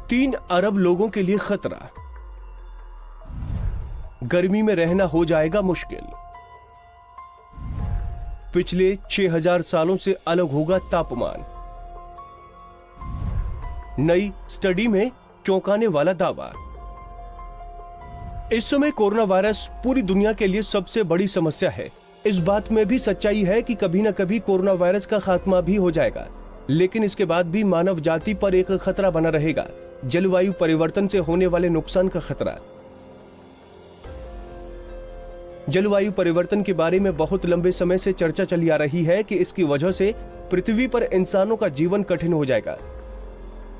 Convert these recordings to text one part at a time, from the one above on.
3 अरब लोगों के लिए खतरा। गर्मी में रहना हो जाएगा मुश्किल। पिछले 6000 सालों से अलग होगा तापमान। नई स्टडी में चौंकाने वाला दावा। इस समय कोरोना वायरस पूरी दुनिया के लिए सबसे बड़ी समस्या है। इस बात में भी सच्चाई है कि कभी न कभी कोरोना वायरस का खात्मा भी हो जाएगा, लेकिन इसके बाद भी मानव जाति पर एक खतरा बना रहेगा, जलवायु परिवर्तन से होने वाले नुकसान का खतरा। जलवायु परिवर्तन के बारे में बहुत लंबे समय से चर्चा चली आ रही है कि इसकी वजह से पृथ्वी पर इंसानों का जीवन कठिन हो जाएगा।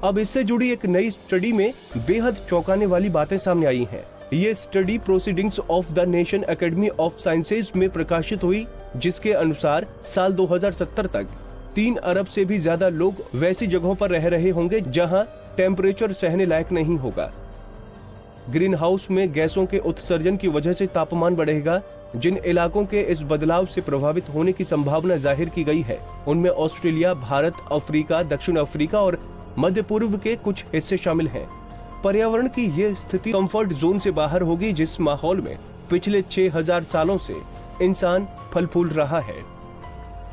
अब इससे जुड़ी एक नई स्टडी में बेहद चौंकाने वाली बातें सामने आई हैं। ये study proceedings of the nation academy of sciences में प्रकाशित हुई, जिसके अनुसार साल 2070 तक 3 अरब से भी ज्यादा लोग वैसी जगहों पर रह रहे होंगे जहां टेम्परेचर सहने लायक नहीं होगा। ग्रीन हाउस में गैसों के उत्सर्जन की वजह से तापमान बढ़ेगा। जिन इलाकों के इस बदलाव से प्रभावित होने की संभावना जाहिर की गई है, उनमें ऑस्ट्रेलिया, भारत, अफ्रीका, दक्षिण अफ्रीका और मध्य पूर्व के कुछ हिस्से शामिल हैं। पर्यावरण की ये स्थिति कंफर्ट जोन से बाहर होगी, जिस माहौल में पिछले 6000 सालों से इंसान फल फूल रहा है।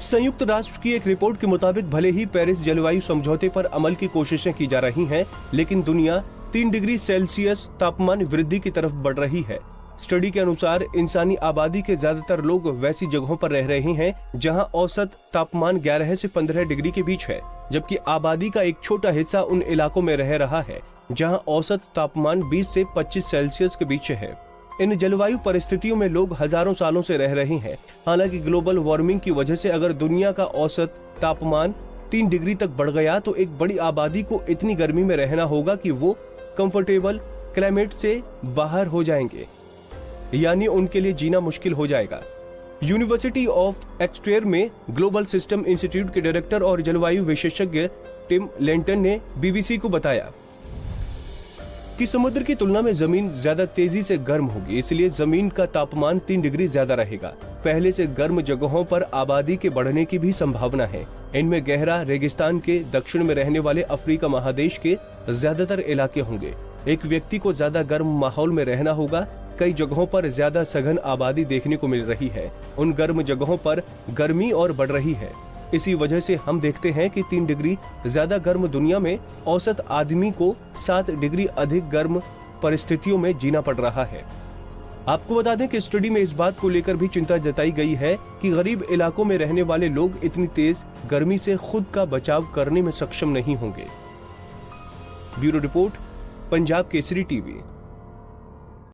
संयुक्त राष्ट्र की एक रिपोर्ट के मुताबिक भले ही पेरिस जलवायु समझौते पर अमल की कोशिशें की जा रही हैं, लेकिन दुनिया 3 डिग्री सेल्सियस तापमान वृद्धि की तरफ बढ़ रही है। स्टडी के अनुसार इंसानी आबादी के ज्यादातर लोग वैसी जगहों पर रह रहे हैं जहां औसत तापमान 11 से 15 डिग्री के बीच है, जबकि आबादी का एक छोटा हिस्सा उन इलाकों में रह रहा है जहां औसत तापमान 20 से 25 सेल्सियस के बीच है। इन जलवायु परिस्थितियों में लोग हजारों सालों से रह रहे हैं। हालांकि ग्लोबल वार्मिंग की वजह से अगर दुनिया का औसत तापमान 3 डिग्री तक बढ़ गया तो एक बड़ी आबादी को इतनी गर्मी में रहना होगा कि वो कंफर्टेबल क्लाइमेट से बाहर हो जाएंगे, यानी उनके लिए जीना मुश्किल हो जाएगा। यूनिवर्सिटी ऑफ एक्सटर में ग्लोबल सिस्टम इंस्टीट्यूट के डायरेक्टर और जलवायु विशेषज्ञ टिम लेंटन ने बीबीसी को बताया कि समुद्र की तुलना में जमीन ज्यादा तेजी से गर्म होगी, इसलिए जमीन का तापमान 3 डिग्री ज्यादा रहेगा। पहले से गर्म जगहों पर आबादी के बढ़ने की भी संभावना है। इनमें गहरा रेगिस्तान के दक्षिण में रहने वाले अफ्रीका महादेश के ज्यादातर इलाके होंगे। एक व्यक्ति को ज्यादा गर्म माहौल में रहना होगा। कई जगहों पर ज्यादा सघन आबादी देखने को मिल रही है। उन गर्म जगहों पर गर्मी और बढ़ रही है। इसी वजह से हम देखते हैं कि 3 डिग्री ज्यादा गर्म दुनिया में औसत आदमी को 7 डिग्री अधिक गर्म परिस्थितियों में जीना पड़ रहा है। आपको बता दें कि स्टडी में इस बात को लेकर भी चिंता जताई गई है कि गरीब इलाकों में रहने वाले लोग इतनी तेज गर्मी से खुद का बचाव करने में सक्षम नहीं होंगे। Bureau report, Punjab Kesari TV.